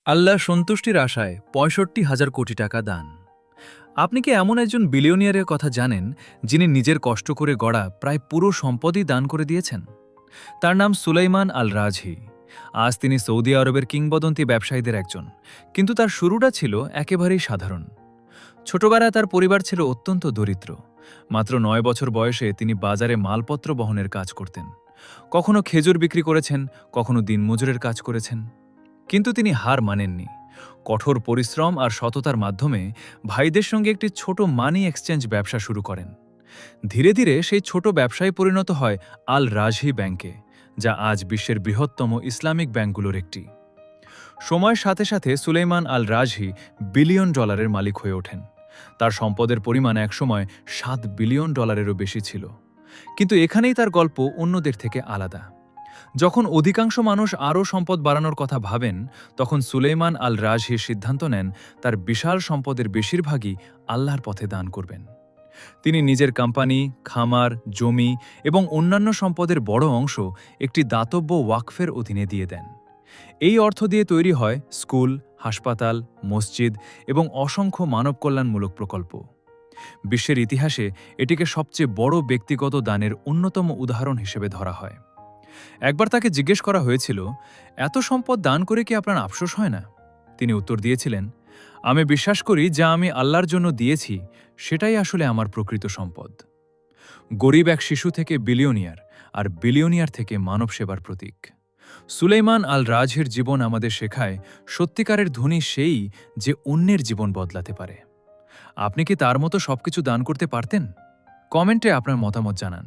আল্লাহ সন্তুষ্টির আশায় ৬৫,০০০ কোটি টাকা দান। আপনি কি এমন একজন বিলিয়নিয়ারের কথা জানেন যিনি নিজের কষ্ট করে গড়া প্রায় পুরো সম্পদই দান করে দিয়েছেন? তার নাম সুলাইমান আল রাজহি। আজ তিনি সৌদি আরবের কিংবদন্তি ব্যবসায়ীদের একজন, কিন্তু তার শুরুটা ছিল একেবারেই সাধারণ। ছোটবেলায় তার পরিবার ছিল অত্যন্ত দরিদ্র। মাত্র ৯ বছর বয়সে তিনি বাজারে মালপত্র বহনের কাজ করতেন। কখনো খেজুর বিক্রি করেছেন, কখনো দিনমজুরের কাজ করেছেন। কিন্তু তিনি হার মানেননি। কঠোর পরিশ্রম আর সততার মাধ্যমে ভাইদের সঙ্গে একটি ছোট মানি এক্সচেঞ্জ ব্যবসা শুরু করেন। ধীরে ধীরে সেই ছোট ব্যবসায় পরিণত হয় আল রাজহি ব্যাংকে, যা আজ বিশ্বের বৃহত্তম ইসলামিক ব্যাংকগুলোর একটি। সময়ের সাথে সাথে সুলাইমান আল রাজহি বিলিয়ন ডলারের মালিক হয়ে ওঠেন। তার সম্পদের পরিমাণ একসময় $7 বিলিয়নেরও বেশি ছিল। কিন্তু এখানেই তার গল্প অন্যদের থেকে আলাদা। যখন অধিকাংশ মানুষ আরও সম্পদ বাড়ানোর কথা ভাবেন, তখন সুলাইমান আল রাজহি সিদ্ধান্ত নেন তার বিশাল সম্পদের বেশিরভাগই আল্লাহর পথে দান করবেন। তিনি নিজের কোম্পানি, খামার, জমি এবং অন্যান্য সম্পদের বড় অংশ একটি দাতব্য ওয়াকফের অধীনে দিয়ে দেন। এই অর্থ দিয়ে তৈরি হয় স্কুল, হাসপাতাল, মসজিদ এবং অসংখ্য মানব কল্যাণমূলক প্রকল্প। বিশ্বের ইতিহাসে এটিকে সবচেয়ে বড় ব্যক্তিগত দানের অন্যতম উদাহরণ হিসেবে ধরা হয়। একবার তাকে জিজ্ঞেস করা হয়েছিল, এত সম্পদ দান করে কি আপনার আফসোস হয় না? তিনি উত্তর দিয়েছিলেন, আমি বিশ্বাস করি যা আমি আল্লাহর জন্য দিয়েছি সেটাই আসলে আমার প্রকৃত সম্পদ। গরিব এক শিশু থেকে বিলিয়নিয়ার, আর বিলিয়নিয়ার থেকে মানব সেবার প্রতীক। সুলাইমান আল রাজহির জীবন আমাদের শেখায়, সত্যিকারের ধনী সেই যে অন্যের জীবন বদলাতে পারে। আপনি কি তার মতো সবকিছু দান করতে পারতেন? কমেন্টে আপনার মতামত জানান।